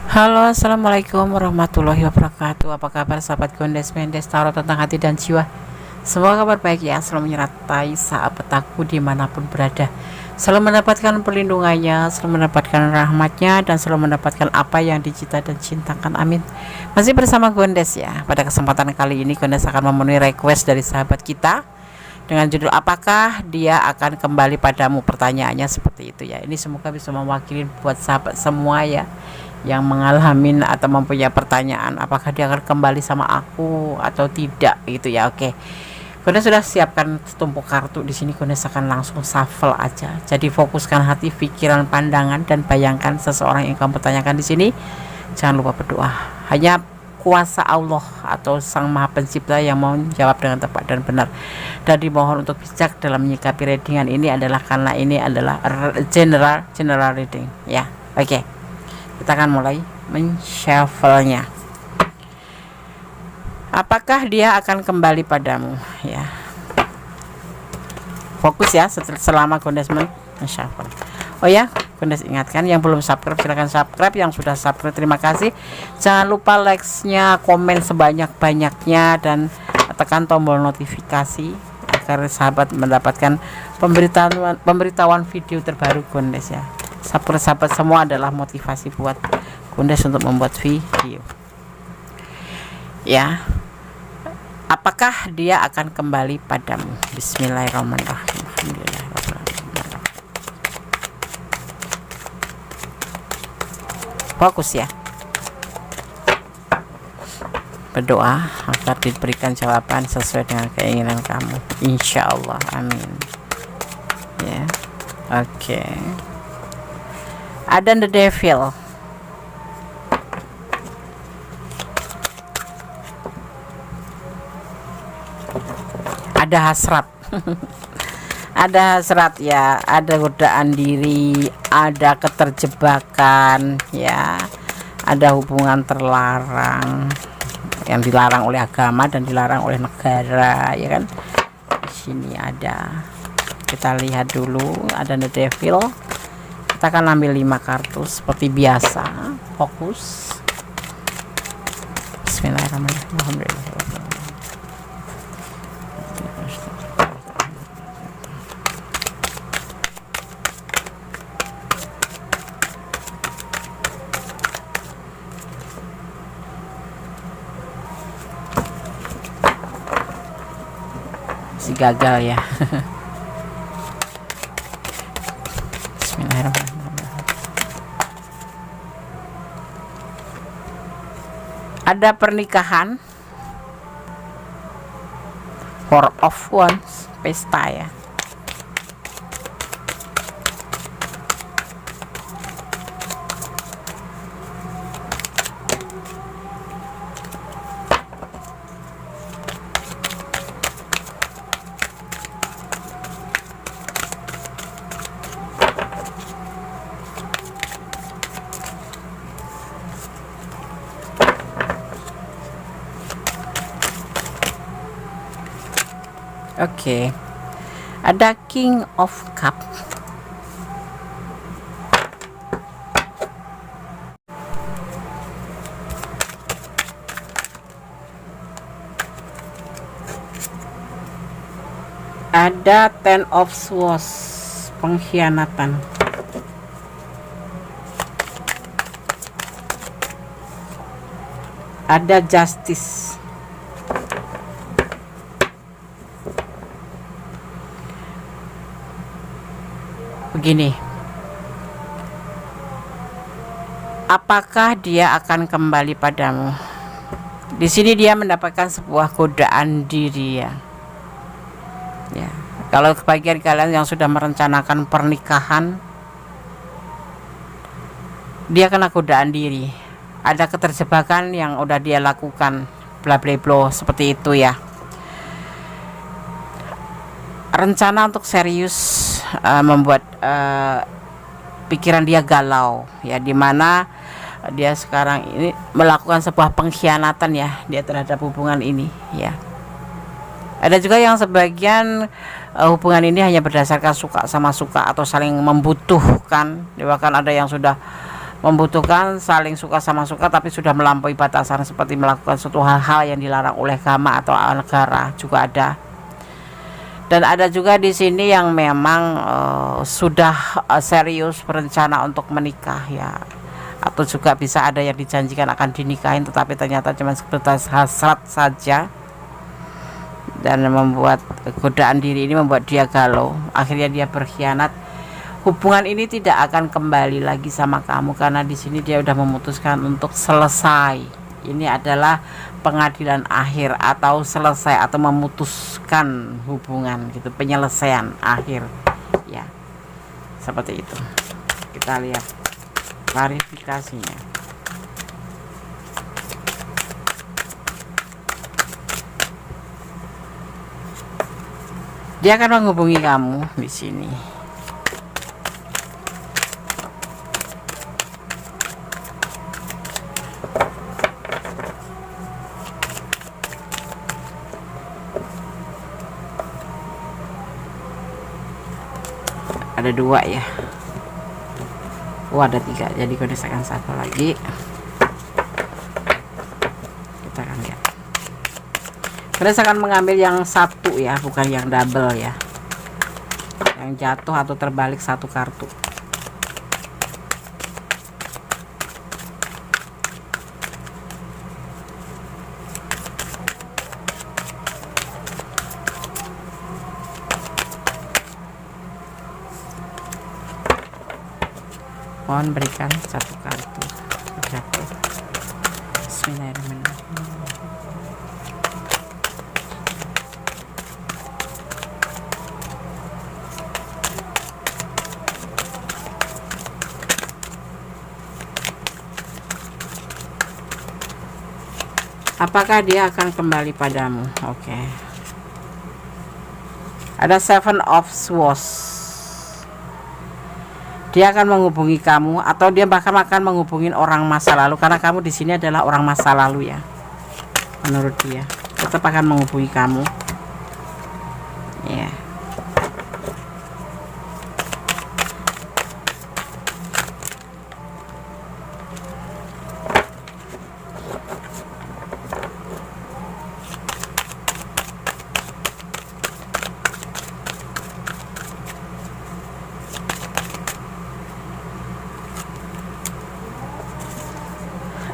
Halo, assalamualaikum warahmatullahi wabarakatuh. Apa kabar sahabat Gondes Mendes Tarot tentang hati dan jiwa? Semoga kabar baik ya, selalu menyertai sahabat aku dimanapun berada. Selalu mendapatkan perlindungannya, selalu mendapatkan rahmatnya, dan selalu mendapatkan apa yang dicita dan cintakan. Amin. Masih bersama Gondes ya. Pada kesempatan kali ini Gondes akan memenuhi request dari sahabat kita dengan judul apakah dia akan kembali padamu, pertanyaannya seperti itu ya. Ini semoga bisa mewakili buat sahabat semua ya yang mengalami atau mempunyai pertanyaan apakah dia akan kembali sama aku atau tidak gitu ya. Oke, Kunda sudah siapkan setumpuk kartu di sini. Kunda akan langsung shuffle aja. Jadi fokuskan hati, pikiran, pandangan, dan bayangkan seseorang yang kamu pertanyakan di sini. Jangan lupa berdoa. Hanya kuasa Allah atau Sang Maha Pencipta yang mau jawab dengan tepat dan benar. Dan dimohon untuk bijak dalam menyikapi readingan ini adalah karena ini adalah general reading ya. Oke, kita akan mulai men-shuffle-nya. Apakah dia akan kembali padamu ya. Fokus ya selama Gondes men-shuffle. Oh ya, Gondes ingatkan yang belum subscribe silahkan subscribe, yang sudah subscribe terima kasih. Jangan lupa like-nya, komen sebanyak-banyaknya, dan tekan tombol notifikasi agar sahabat mendapatkan pemberitahuan video terbaru Gondes ya. Sahabat semua adalah motivasi buat Gondes untuk membuat video ya. Apakah dia akan kembali padamu? Bismillahirrahmanirrahim. Alhamdulillahirrahmanirrahim. Fokus ya, berdoa agar diberikan jawaban sesuai dengan keinginan kamu, insya Allah, amin ya. Oke, ada the devil, ada hasrat ada hasrat ya, ada godaan diri, ada keterjebakan ya, ada hubungan terlarang yang dilarang oleh agama dan dilarang oleh negara ya kan. Di sini ada, kita lihat dulu, ada the devil. Kita akan ambil 5 kartu seperti biasa. Fokus. Bismillahirrahmanirrahim. Si gagal ya. Bismillahirrahmanirrahim. Ada pernikahan, Four of Wands, pesta ya. Oke, ada King of Cup, ada Ten of Swords, pengkhianatan, ada Justice. Begini, apakah dia akan kembali padamu? Di sini dia mendapatkan sebuah godaan diri ya. Ya, kalau kebagian kalian yang sudah merencanakan pernikahan, dia kena godaan diri. Ada keterjebakan yang udah dia lakukan, bla bla bla seperti itu ya. Rencana untuk serius membuat pikiran dia galau ya, dimana dia sekarang ini melakukan sebuah pengkhianatan ya dia terhadap hubungan ini ya. Ada juga yang sebagian hubungan ini hanya berdasarkan suka sama suka atau saling membutuhkan, bahkan ada yang sudah membutuhkan, saling suka sama suka, tapi sudah melampaui batasan seperti melakukan suatu hal-hal yang dilarang oleh agama atau negara juga ada. Dan ada juga di sini yang memang sudah serius berencana untuk menikah ya, atau juga bisa ada yang dijanjikan akan dinikahin tetapi ternyata cuma sebatas hasrat saja, dan membuat godaan diri ini membuat dia galau, akhirnya dia berkhianat. Hubungan ini tidak akan kembali lagi sama kamu karena di sini dia udah memutuskan untuk selesai. Ini adalah pengadilan akhir atau selesai atau memutuskan hubungan gitu, penyelesaian akhir ya, seperti itu. Kita lihat klarifikasinya. Dia akan menghubungi kamu di sini. Ada 2 ya. Ada 3, jadi godesakan 1 lagi. Kita akan lihat. Godesakan mengambil yang 1 ya, bukan yang double ya, yang jatuh atau terbalik 1 kartu. Mohon berikan 1 kartu jatuh. Bismillahirrahmanirrahim. Apakah dia akan kembali padamu? Oke. Ada 7 of Swords. Dia akan menghubungi kamu atau dia bahkan akan menghubungi orang masa lalu karena kamu di sini adalah orang masa lalu ya. Menurut dia tetap akan menghubungi kamu. Ya.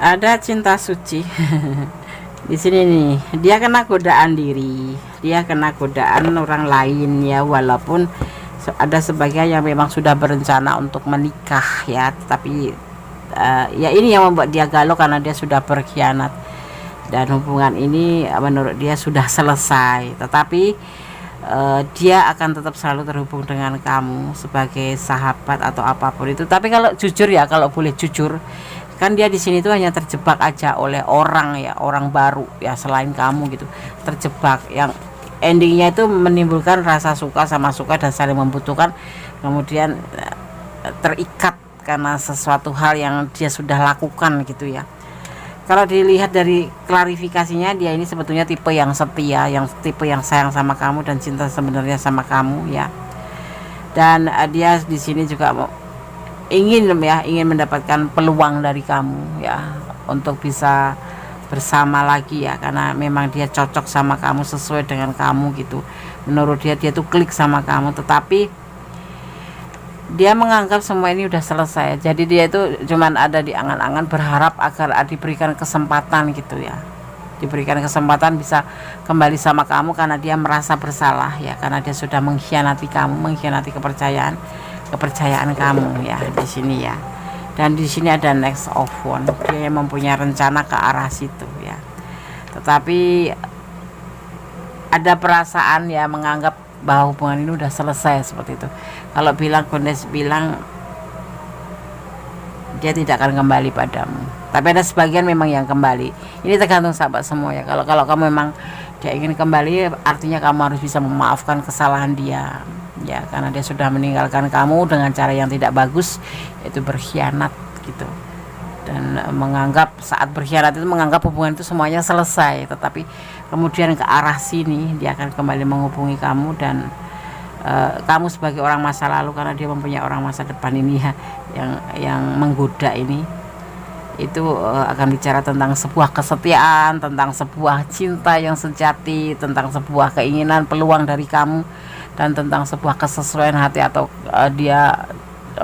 Ada cinta suci. Di sini nih, dia kena godaan diri, dia kena godaan orang lain ya, walaupun ada sebagian yang memang sudah berencana untuk menikah ya, tapi ya ini yang membuat dia galau karena dia sudah berkhianat dan hubungan ini menurut dia sudah selesai, tetapi dia akan tetap selalu terhubung dengan kamu sebagai sahabat atau apapun itu. Tapi kalau jujur ya, kalau boleh jujur, kan dia di sini tuh hanya terjebak aja oleh orang ya, orang baru ya selain kamu gitu, terjebak yang endingnya itu menimbulkan rasa suka sama suka dan saling membutuhkan, kemudian terikat karena sesuatu hal yang dia sudah lakukan gitu ya. Kalau dilihat dari klarifikasinya, dia ini sebetulnya tipe yang setia, yang tipe yang sayang sama kamu dan cinta sebenarnya sama kamu ya. Dan dia di sini juga ingin mendapatkan peluang dari kamu ya untuk bisa bersama lagi ya, karena memang dia cocok sama kamu, sesuai dengan kamu gitu. Menurut dia tuh klik sama kamu, tetapi dia menganggap semua ini udah selesai. Jadi dia itu cuman ada di angan-angan berharap agar diberikan kesempatan gitu ya, diberikan kesempatan bisa kembali sama kamu karena dia merasa bersalah ya, karena dia sudah mengkhianati kamu, mengkhianati kepercayaan kamu ya di sini ya. Dan di sini ada Next of Wands, dia mempunyai rencana ke arah situ ya, tetapi ada perasaan ya menganggap bahwa hubungan ini udah selesai seperti itu. Kalau Gondes bilang dia tidak akan kembali padamu, tapi ada sebagian memang yang kembali. Ini tergantung sahabat semua ya. Kalau kamu memang dia ingin kembali, artinya kamu harus bisa memaafkan kesalahan dia ya, karena dia sudah meninggalkan kamu dengan cara yang tidak bagus, yaitu berkhianat gitu. Dan menganggap saat berkhianat itu menganggap hubungan itu semuanya selesai, tetapi kemudian ke arah sini dia akan kembali menghubungi kamu dan kamu sebagai orang masa lalu, karena dia mempunyai orang masa depan ini ya, yang menggoda ini. Itu akan bicara tentang sebuah kesetiaan, tentang sebuah cinta yang sejati, tentang sebuah keinginan, peluang dari kamu, dan tentang sebuah kesesuaian hati, atau dia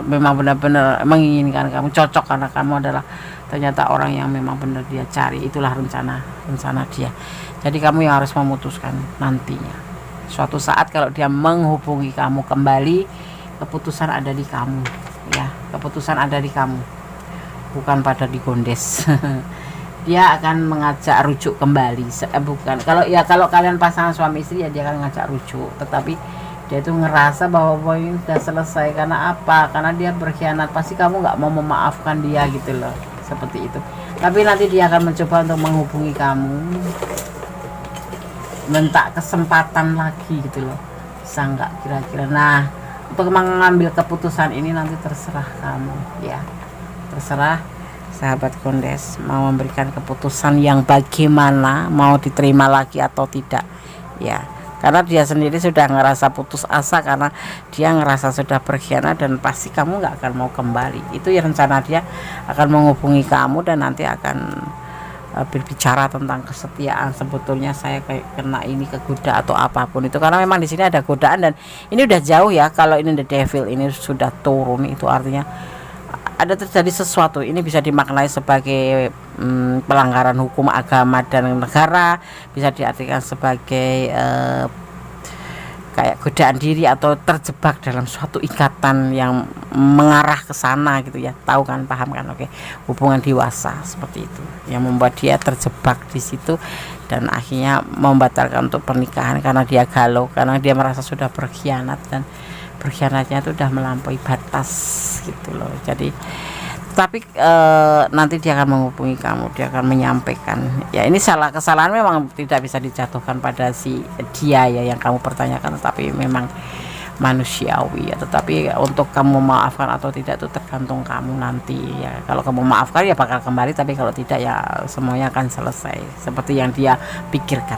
memang benar-benar menginginkan kamu, cocok karena kamu adalah ternyata orang yang memang benar dia cari. Itulah rencana dia. Jadi kamu yang harus memutuskan nantinya. Suatu saat kalau dia menghubungi kamu kembali, keputusan ada di kamu ya, keputusan ada di kamu, bukan pada digondes. Dia akan mengajak rujuk kembali, bukan kalau kalian pasangan suami istri ya dia akan mengajak rujuk, tetapi dia itu ngerasa bahwa boy udah selesai. Karena apa? Karena dia berkhianat, pasti kamu nggak mau memaafkan dia gitu loh, seperti itu. Tapi nanti dia akan mencoba untuk menghubungi kamu, minta kesempatan lagi gitu loh, bisa nggak kira-kira. Nah, untuk mengambil keputusan ini nanti terserah kamu ya, terserah sahabat Kondes mau memberikan keputusan yang bagaimana, mau diterima lagi atau tidak ya. Karena dia sendiri sudah ngerasa putus asa, karena dia ngerasa sudah berkhianat, dan pasti kamu nggak akan mau kembali. Itu ya rencana dia, akan menghubungi kamu dan nanti akan berbicara tentang kesetiaan. Sebetulnya saya kayak kena ini kegoda atau apapun itu, karena memang di sini ada godaan, dan ini udah jauh ya. Kalau ini the devil ini sudah turun, itu artinya ada terjadi sesuatu. Ini bisa dimaknai sebagai pelanggaran hukum agama dan negara, bisa diartikan sebagai kayak godaan diri atau terjebak dalam suatu ikatan yang mengarah ke sana gitu ya. Tahu kan, paham kan? Oke. Hubungan dewasa seperti itu yang membuat dia terjebak di situ dan akhirnya membatalkan untuk pernikahan karena dia galau, karena dia merasa sudah berkhianat, dan berkhianatnya itu udah melampaui batas gitu loh. Jadi tapi nanti dia akan menghubungi kamu, dia akan menyampaikan ya, ini kesalahan memang tidak bisa dijatuhkan pada si dia ya yang kamu pertanyakan, tetapi memang manusiawi ya. Tetapi untuk kamu memaafkan atau tidak itu tergantung kamu nanti ya. Kalau kamu memaafkan ya bakal kembali, tapi kalau tidak ya semuanya akan selesai seperti yang dia pikirkan.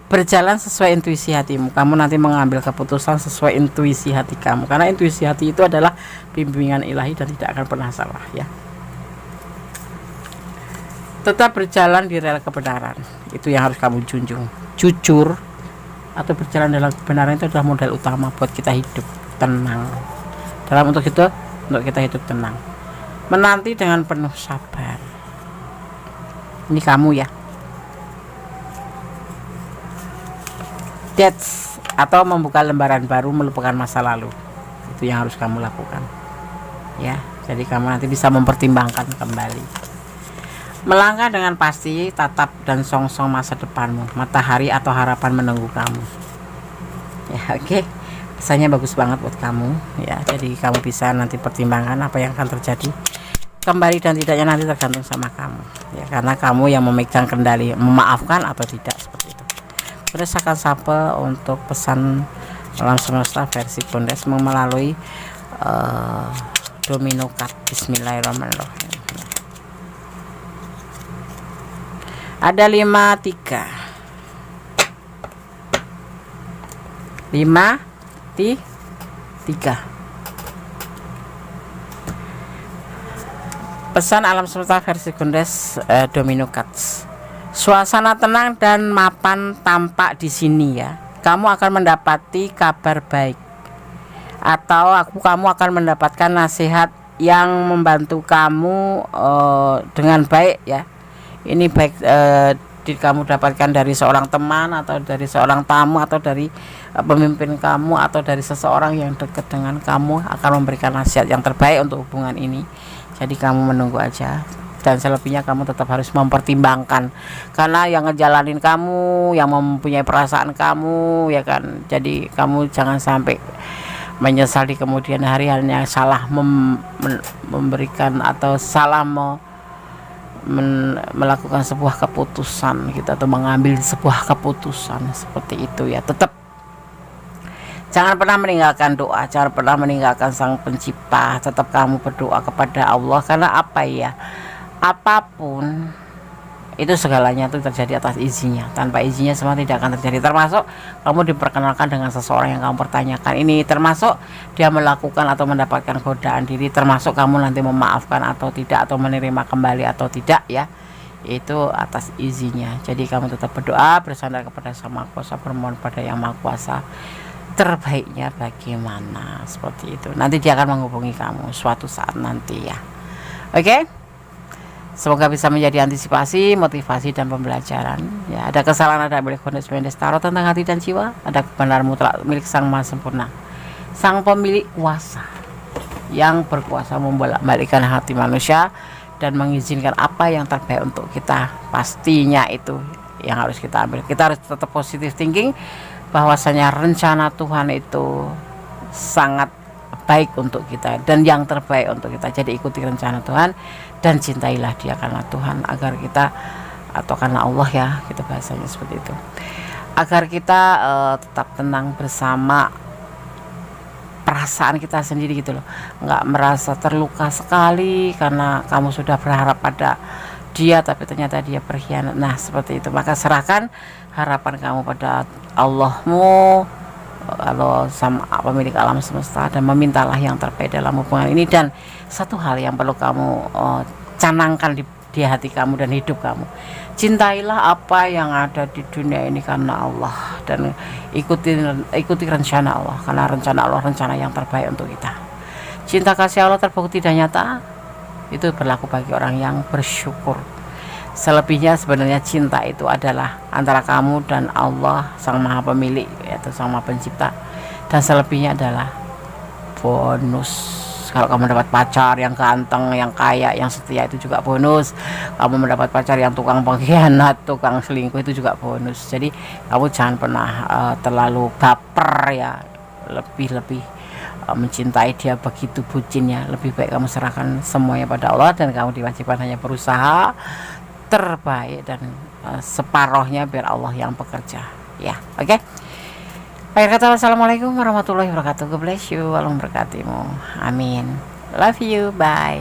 Berjalan sesuai intuisi hatimu. Kamu nanti mengambil keputusan sesuai intuisi hati kamu, karena intuisi hati itu adalah bimbingan ilahi dan tidak akan pernah salah ya. Tetap berjalan di rel kebenaran, itu yang harus kamu junjung. Jujur atau berjalan dalam kebenaran itu adalah modal utama buat kita hidup tenang. Untuk kita hidup tenang, menanti dengan penuh sabar. Ini kamu ya. Atau membuka lembaran baru, melupakan masa lalu. Itu yang harus kamu lakukan ya. Jadi kamu nanti bisa mempertimbangkan kembali, melangkah dengan pasti, tatap dan songsong masa depanmu. Matahari atau harapan menunggu kamu ya. Oke. Rasanya bagus banget buat kamu ya. Jadi kamu bisa nanti pertimbangkan apa yang akan terjadi. Kembali dan tidaknya nanti tergantung sama kamu ya, karena kamu yang memegang kendali memaafkan atau tidak, seperti itu. Berdasarkan sample untuk pesan alam semesta versi Kondes melalui domino card. Bismillahirrahmanirrahim. Ada 5 3 pesan alam semesta versi Kondes domino cards. Suasana tenang dan mapan tampak di sini ya. Kamu akan mendapati kabar baik, atau kamu akan mendapatkan nasihat yang membantu kamu dengan baik ya. Ini baik kamu dapatkan dari seorang teman, atau dari seorang tamu, atau dari pemimpin kamu, atau dari seseorang yang dekat dengan kamu, akan memberikan nasihat yang terbaik untuk hubungan ini. Jadi kamu menunggu aja, dan selebihnya kamu tetap harus mempertimbangkan, karena yang ngejalanin kamu, yang mempunyai perasaan kamu ya kan. Jadi kamu jangan sampai menyesal di kemudian hari hanya salah memberikan atau salah melakukan sebuah keputusan gitu, atau mengambil sebuah keputusan seperti itu ya. Tetap jangan pernah meninggalkan doa, jangan pernah meninggalkan Sang Pencipta. Tetap kamu berdoa kepada Allah, karena apa ya, apapun Itu segalanya itu terjadi atas izinnya. Tanpa izinnya semua tidak akan terjadi. Termasuk kamu diperkenalkan dengan seseorang yang kamu pertanyakan. Ini termasuk dia melakukan atau mendapatkan godaan diri. Termasuk kamu nanti memaafkan atau tidak, atau menerima kembali atau tidak ya. Itu atas izinnya. Jadi kamu tetap berdoa, bersandar kepada Sang Maha Kuasa, bermohon pada Yang Maha Kuasa terbaiknya bagaimana, seperti itu. Nanti dia akan menghubungi kamu suatu saat nanti ya. Oke? Semoga bisa menjadi antisipasi, motivasi, dan pembelajaran. Ya, ada kesalahan, ada milik Gondes Mendes Tarot tentang hati dan jiwa, ada kebenaran mutlak milik Sang Maha Sempurna, Sang Pemilik Kuasa, yang berkuasa membolak-balikkan hati manusia dan mengizinkan apa yang terbaik untuk kita. Pastinya itu yang harus kita ambil. Kita harus tetap positive thinking, bahwasanya rencana Tuhan itu sangat baik untuk kita dan yang terbaik untuk kita. Jadi ikuti rencana Tuhan dan cintailah dia karena Tuhan, agar kita, atau karena Allah ya, kita bahasanya seperti itu, agar kita tetap tenang bersama perasaan kita sendiri gitu loh, nggak merasa terluka sekali karena kamu sudah berharap pada dia tapi ternyata dia berkhianat. Nah seperti itu, maka serahkan harapan kamu pada Allahmu, Allah sama pemilik alam semesta, dan memintalah yang terbaik dalam hubungan ini. Dan satu hal yang perlu kamu canangkan di hati kamu dan hidup kamu, cintailah apa yang ada di dunia ini karena Allah, dan ikuti rencana Allah, karena rencana Allah rencana yang terbaik untuk kita. Cinta kasih Allah terbukti dan nyata, itu berlaku bagi orang yang bersyukur. Selebihnya sebenarnya cinta itu adalah antara kamu dan Allah Sang Maha Pemilik, yaitu Sang Maha Pencipta, dan selebihnya adalah bonus. Kalau kamu mendapat pacar yang ganteng, yang kaya, yang setia, itu juga bonus. Kamu mendapat pacar yang tukang pengkhianat, tukang selingkuh, itu juga bonus. Jadi kamu jangan pernah terlalu baper ya, lebih mencintai dia begitu bucinnya. Lebih baik kamu serahkan semuanya pada Allah, dan kamu diwajibkan hanya berusaha terbaik dan separohnya biar Allah yang bekerja ya. Oke, akhir kata, wassalamualaikum warahmatullahi wabarakatuh. God bless you, Allah memberkatimu, amin, love you, bye.